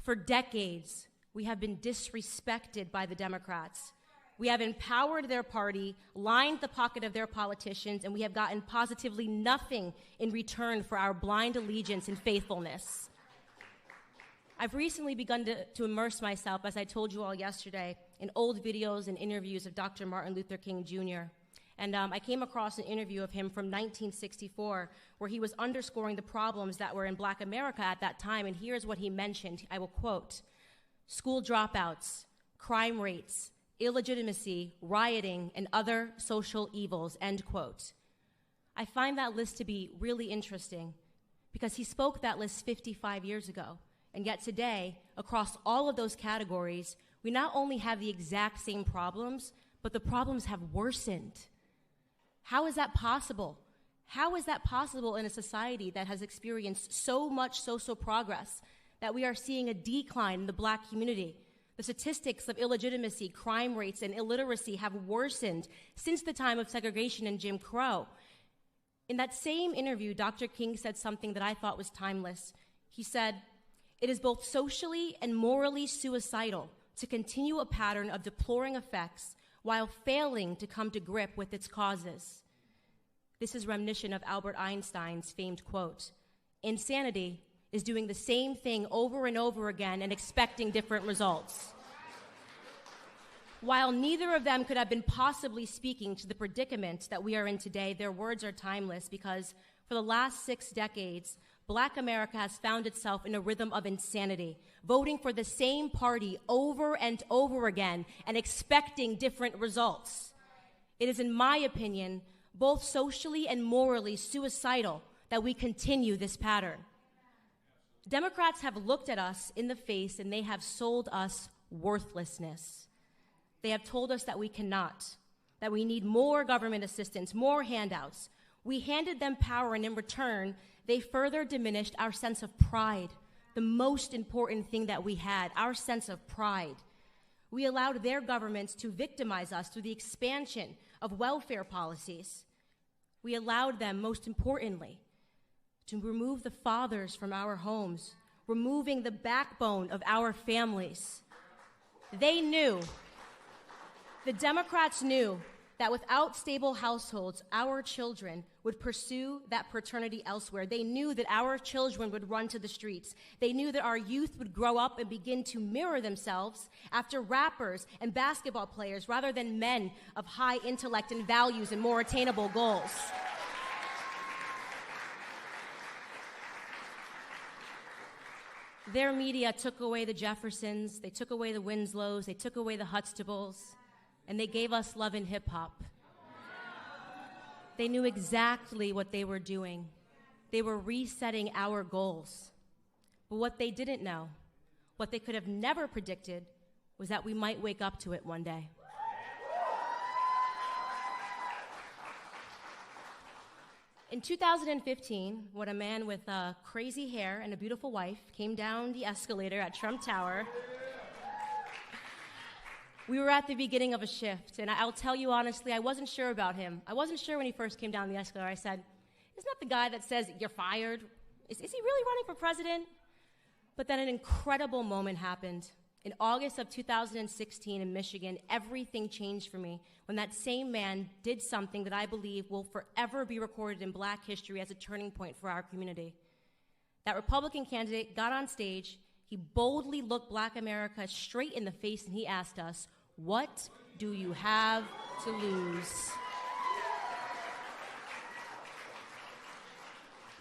For decades, we have been disrespected by the Democrats. We have empowered their party, lined the pocket of their politicians, and we have gotten positively nothing in return for our blind allegiance and faithfulness. I've recently begun to immerse myself, as I told you all yesterday, in old videos and interviews of Dr. Martin Luther King Jr. And I came across an interview of him from 1964 where he was underscoring the problems that were in Black America at that time, and here's what he mentioned. I will quote, "School dropouts, crime rates, illegitimacy, rioting, and other social evils," end quote. I find that list to be really interesting because he spoke that list 55 years ago. And yet today, across all of those categories, we not only have the exact same problems, but the problems have worsened. How is that possible? How is that possible in a society that has experienced so much social progress that we are seeing a decline in the Black community? The statistics of illegitimacy, crime rates, and illiteracy have worsened since the time of segregation and Jim Crow. In that same interview, Dr. King said something that I thought was timeless. He said, "It is both socially and morally suicidal to continue a pattern of deploring effects while failing to come to grip with its causes." This is reminiscent of Albert Einstein's famed quote, "Insanity is doing the same thing over and over again and expecting different results." While neither of them could have been possibly speaking to the predicament that we are in today, their words are timeless because for the last 6 decades, Black America has found itself in a rhythm of insanity, voting for the same party over and over again and expecting different results. It is, in my opinion, both socially and morally suicidal that we continue this pattern. Democrats have looked at us in the face and they have sold us worthlessness. They have told us that we cannot, that we need more government assistance, more handouts. We handed them power, and in return, they further diminished our sense of pride, the most important thing that we had, our sense of pride. We allowed their governments to victimize us through the expansion of welfare policies. We allowed them, most importantly, to remove the fathers from our homes, removing the backbone of our families. They knew, the Democrats knew, that without stable households, our children would pursue that paternity elsewhere. They knew that our children would run to the streets. They knew that our youth would grow up and begin to mirror themselves after rappers and basketball players rather than men of high intellect and values and more attainable goals. Their media took away the Jeffersons, they took away the Winslows, they took away the Huxtables, and they gave us love and hip-hop. They knew exactly what they were doing. They were resetting our goals. But what they didn't know, what they could have never predicted, was that we might wake up to it one day. In 2015, when a man with crazy hair and a beautiful wife came down the escalator at Trump Tower, we were at the beginning of a shift, and I'll tell you honestly, I wasn't sure about him. I wasn't sure when he first came down the escalator. I said, isn't that the guy that says, "You're fired"? Is he really running for president? But then an incredible moment happened. In August of 2016 in Michigan, everything changed for me when that same man did something that I believe will forever be recorded in Black history as a turning point for our community. That Republican candidate got on stage, he boldly looked Black America straight in the face, and he asked us, "What do you have to lose?"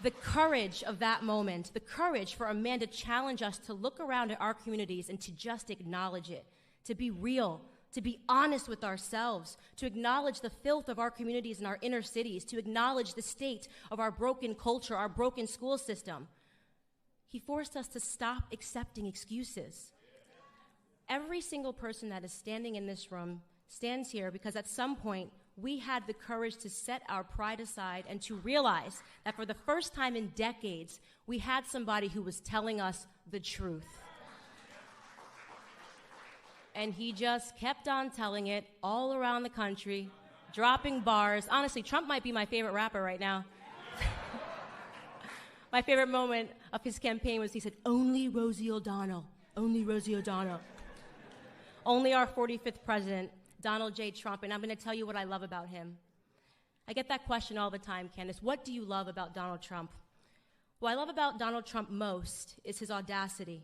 The courage of that moment, the courage for a man to challenge us to look around at our communities and to just acknowledge it, to be real, to be honest with ourselves, to acknowledge the filth of our communities and our inner cities, to acknowledge the state of our broken culture, our broken school system. He forced us to stop accepting excuses. Every single person that is standing in this room stands here because at some point we had the courage to set our pride aside and to realize that for the first time in decades, we had somebody who was telling us the truth. And he just kept on telling it all around the country, dropping bars. Honestly, Trump might be my favorite rapper right now. My favorite moment of his campaign was he said, "Only Rosie O'Donnell Only Rosie O'Donnell. Only our 45th president, Donald J. Trump, and I'm going to tell you what I love about him. I get that question all the time, Candace. What do you love about Donald Trump? What I love about Donald Trump most is his audacity.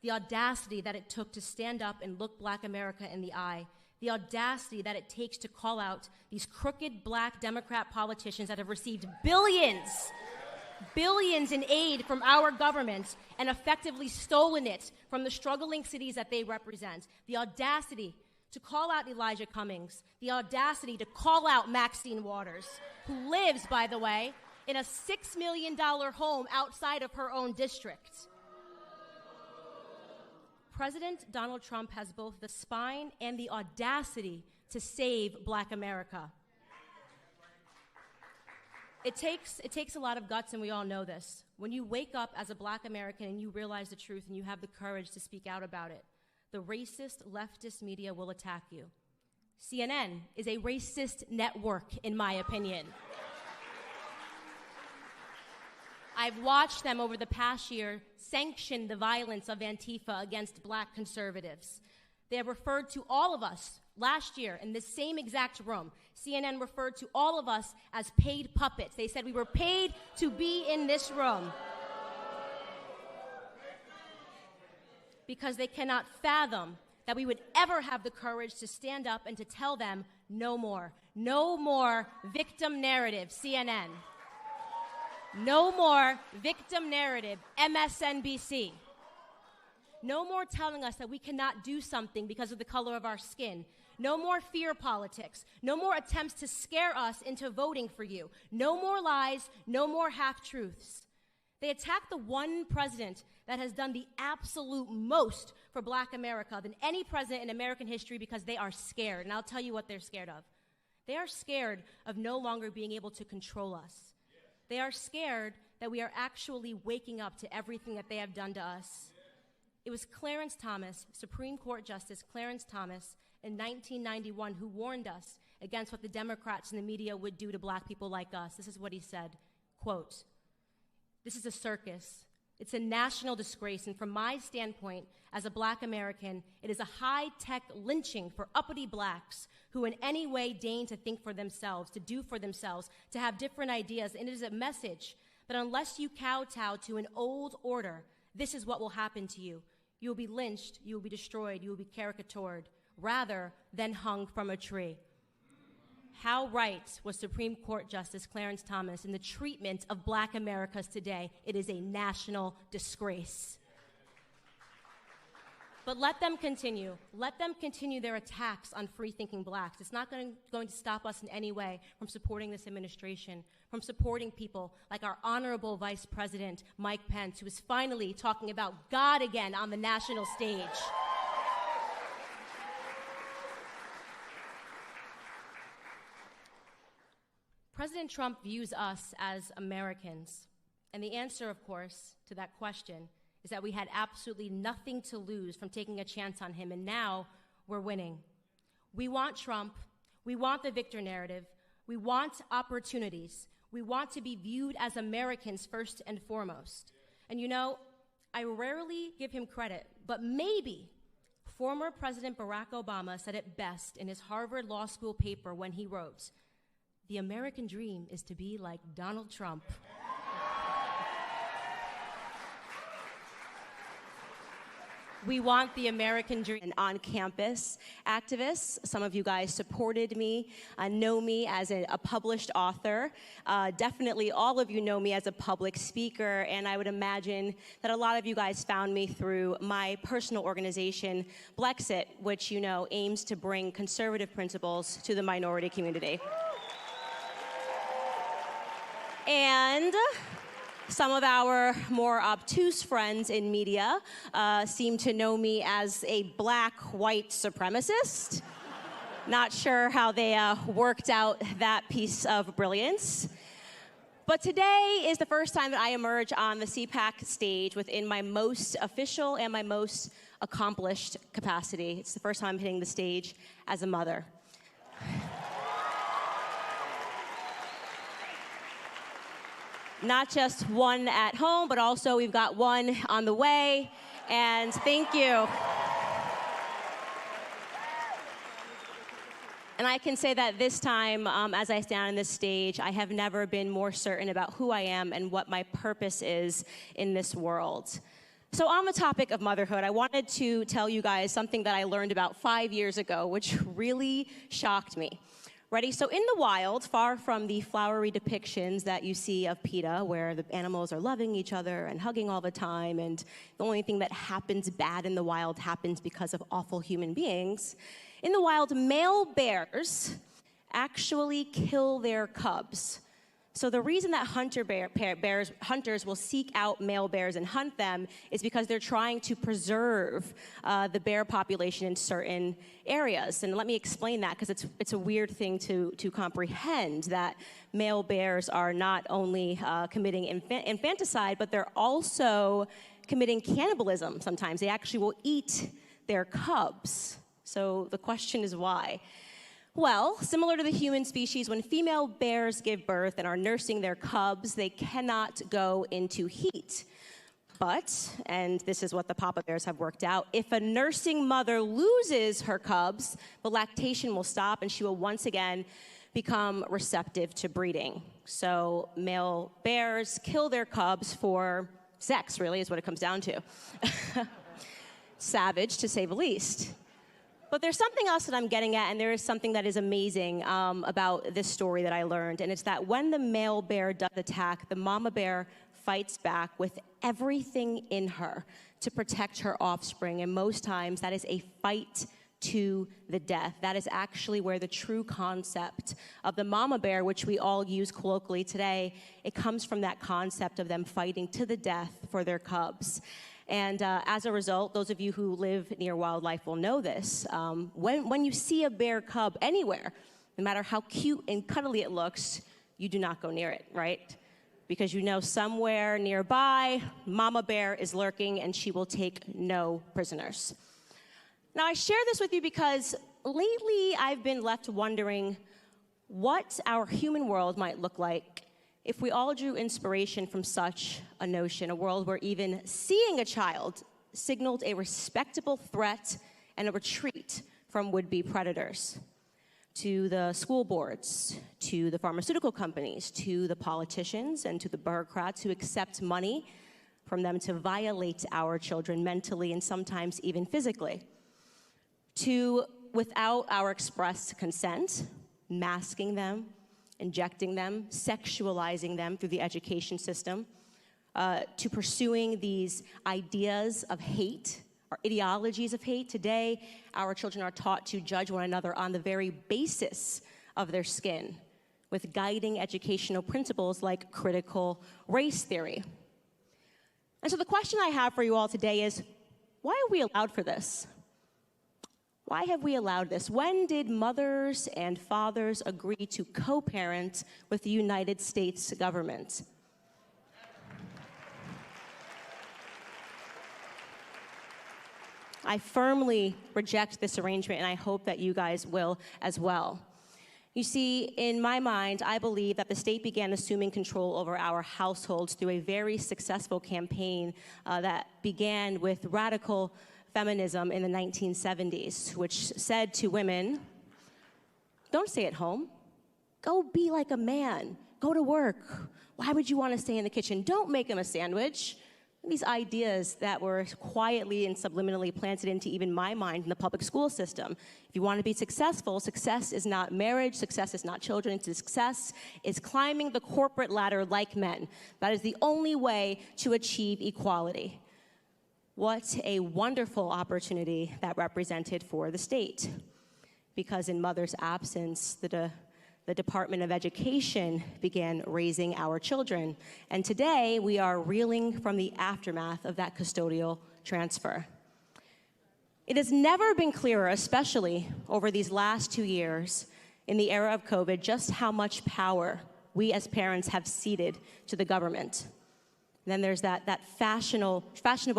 The audacity that it took to stand up and look Black America in the eye. The audacity that it takes to call out these crooked Black Democrat politicians that have received billions in aid from our government and effectively stolen it from the struggling cities that they represent. The audacity to call out Elijah Cummings, the audacity to call out Maxine Waters, who lives, by the way, in a $6 million home outside of her own district. President Donald Trump has both the spine and the audacity to save Black America. It takes a lot of guts, and we all know this. When you wake up as a Black American and you realize the truth and you have the courage to speak out about it, the racist leftist media will attack you. CNN is a racist network, in my opinion. I've watched them over the past year sanction the violence of Antifa against Black conservatives. They have referred to all of us last year in the same exact room. CNN referred to all of us as paid puppets. They said we were paid to be in this room because they cannot fathom that we would ever have the courage to stand up and to tell them no more. No more victim narrative, CNN. No more victim narrative, MSNBC. No more telling us that we cannot do something because of the color of our skin. No more fear politics. No more attempts to scare us into voting for you. No more lies. No more half-truths. They attack the one president that has done the absolute most for Black America than any president in American history because they are scared. And I'll tell you what they're scared of. They are scared of no longer being able to control us. They are scared that we are actually waking up to everything that they have done to us. It was Clarence Thomas, Supreme Court Justice Clarence Thomas, in 1991 who warned us against what the Democrats and the media would do to Black people like us. This is what he said, quote, "This is a circus. It's a national disgrace, and from my standpoint as a Black American, it is a high-tech lynching for uppity Blacks who in any way deign to think for themselves, to do for themselves, to have different ideas, and it is a message that unless you kowtow to an old order, this is what will happen to you. You will be lynched, you will be destroyed, you will be caricatured, rather than hung from a tree." How right was Supreme Court Justice Clarence Thomas in the treatment of Black Americans today? It is a national disgrace. But let them continue. Let them continue their attacks on free-thinking Blacks. It's not going to stop us in any way from supporting this administration, from supporting people like our honorable Vice President, Mike Pence, who is finally talking about God again on the national stage. President Trump views us as Americans. And the answer, of course, to that question is that we had absolutely nothing to lose from taking a chance on him, and now we're winning. We want Trump. We want the victor narrative. We want opportunities. We want to be viewed as Americans first and foremost. And you know, I rarely give him credit, but maybe former President Barack Obama said it best in his Harvard Law School paper when he wrote, "The American dream is to be like Donald Trump." We want the American dream. And on-campus activists, some of you guys supported me, know me as a published author. Definitely all of you know me as a public speaker, and I would imagine that a lot of you guys found me through my personal organization, Blexit, which you know aims to bring conservative principles to the minority community. And some of our more obtuse friends in media seem to know me as a Black white supremacist. Not sure how they worked out that piece of brilliance. But today is the first time that I emerge on the CPAC stage within my most official and my most accomplished capacity. It's the first time I'm hitting the stage as a mother. Not just one at home, but also we've got one on the way. And thank you. And I can say that this time, as I stand on this stage, I have never been more certain about who I am and what my purpose is in this world. So on the topic of motherhood, I wanted to tell you guys something that I learned about 5 years ago, which really shocked me. Ready? So in the wild, far from the flowery depictions that you see of PETA, where the animals are loving each other and hugging all the time, and the only thing that happens bad in the wild happens because of awful human beings, in the wild, male bears actually kill their cubs. So the reason that hunters will seek out male bears and hunt them is because they're trying to preserve the bear population in certain areas. And let me explain that, because it's a weird thing to comprehend, that male bears are not only committing infanticide, but they're also committing cannibalism sometimes. They actually will eat their cubs. So the question is why? Well, similar to the human species, when female bears give birth and are nursing their cubs, they cannot go into heat. But, and this is what the papa bears have worked out, if a nursing mother loses her cubs, the lactation will stop and she will once again become receptive to breeding. So male bears kill their cubs for sex, really, is what it comes down to. Savage, to say the least. But there's something else that I'm getting at, and there is something that is amazing about this story that I learned, and it's that when the male bear does attack, the mama bear fights back with everything in her to protect her offspring, and most times that is a fight to the death. That is actually where the true concept of the mama bear, which we all use colloquially today, it comes from that concept of them fighting to the death for their cubs. And as a result, those of you who live near wildlife will know this. When you see a bear cub anywhere, no matter how cute and cuddly it looks, you do not go near it, right? Because you know somewhere nearby, mama bear is lurking and she will take no prisoners. Now, I share this with you because lately I've been left wondering what our human world might look like if we all drew inspiration from such a notion, a world where even seeing a child signaled a respectable threat and a retreat from would-be predators. To the school boards, to the pharmaceutical companies, to the politicians, and to the bureaucrats who accept money from them to violate our children mentally and sometimes even physically. To, without our express consent, masking them, injecting them, sexualizing them through the education system, to pursuing these ideas of hate, or ideologies of hate. Today, our children are taught to judge one another on the very basis of their skin, with guiding educational principles like critical race theory. And so the question I have for you all today is, why are we allowed for this? Why have we allowed this? When did mothers and fathers agree to co-parent with the United States government? I firmly reject this arrangement, and I hope that you guys will as well. You see, in my mind, I believe that the state began assuming control over our households through a very successful campaign that began with radical feminism in the 1970s, which said to women, don't stay at home. Go be like a man. Go to work. Why would you want to stay in the kitchen? Don't make him a sandwich. These ideas that were quietly and subliminally planted into even my mind in the public school system. If you want to be successful, success is not marriage, success is not children, success is climbing the corporate ladder like men. That is the only way to achieve equality. What a wonderful opportunity that represented for the state. Because in mother's absence, the Department of Education began raising our children. And today, we are reeling from the aftermath of that custodial transfer. It has never been clearer, especially over these last 2 years, in the era of COVID, just how much power we as parents have ceded to the government. And then there's that fashionable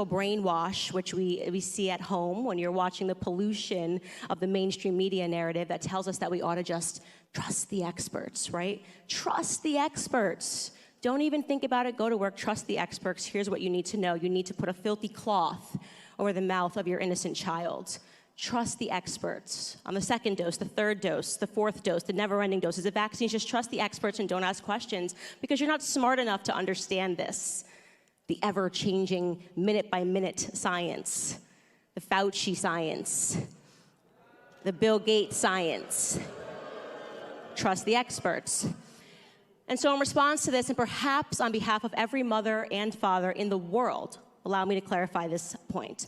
brainwash, which we see at home when you're watching the pollution of the mainstream media narrative that tells us that we ought to just trust the experts, right? Trust the experts. Don't even think about it. Go to work. Trust the experts. Here's what you need to know. You need to put a filthy cloth over the mouth of your innocent child. Trust the experts on the second dose, the third dose, the fourth dose, the never-ending doses of vaccines. Just trust the experts and don't ask questions because you're not smart enough to understand this. The ever-changing, minute-by-minute science, the Fauci science, the Bill Gates science. Trust the experts. And so in response to this, and perhaps on behalf of every mother and father in the world, allow me to clarify this point.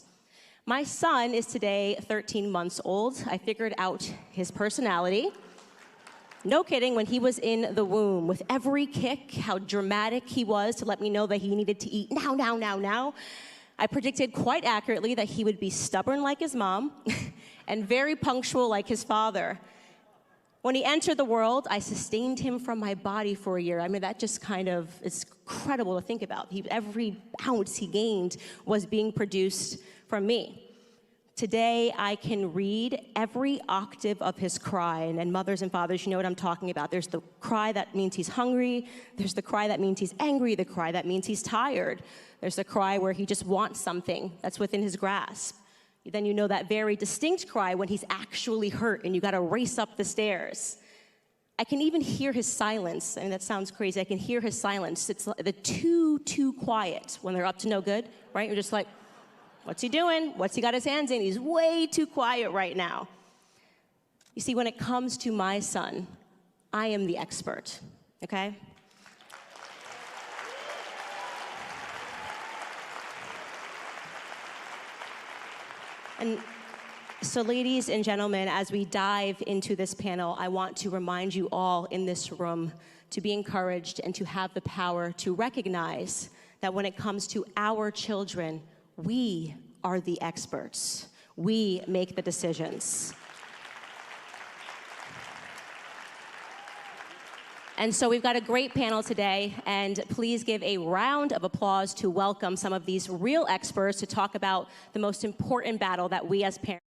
My son is today 13 months old. I figured out his personality. No kidding, when he was in the womb, with every kick, how dramatic he was to let me know that he needed to eat now. I predicted quite accurately that he would be stubborn like his mom and very punctual like his father. When he entered the world, I sustained him from my body for a year. I mean, that just kind of, it's incredible to think about. Every ounce he gained was being produced from me. Today, I can read every octave of his cry, and mothers and fathers, you know what I'm talking about. There's the cry that means he's hungry. There's the cry that means he's angry. The cry that means he's tired. There's the cry where he just wants something that's within his grasp. Then you know that very distinct cry when he's actually hurt and you gotta race up the stairs. I can even hear his silence, and that sounds crazy. I can hear his silence. It's the too quiet when they're up to no good, right? You're just like, what's he doing? What's he got his hands in? He's way too quiet right now. You see, when it comes to my son, I am the expert, okay? And so, ladies and gentlemen, as we dive into this panel, I want to remind you all in this room to be encouraged and to have the power to recognize that when it comes to our children, we are the experts. We make the decisions. And so we've got a great panel today, and please give a round of applause to welcome some of these real experts to talk about the most important battle that we as parents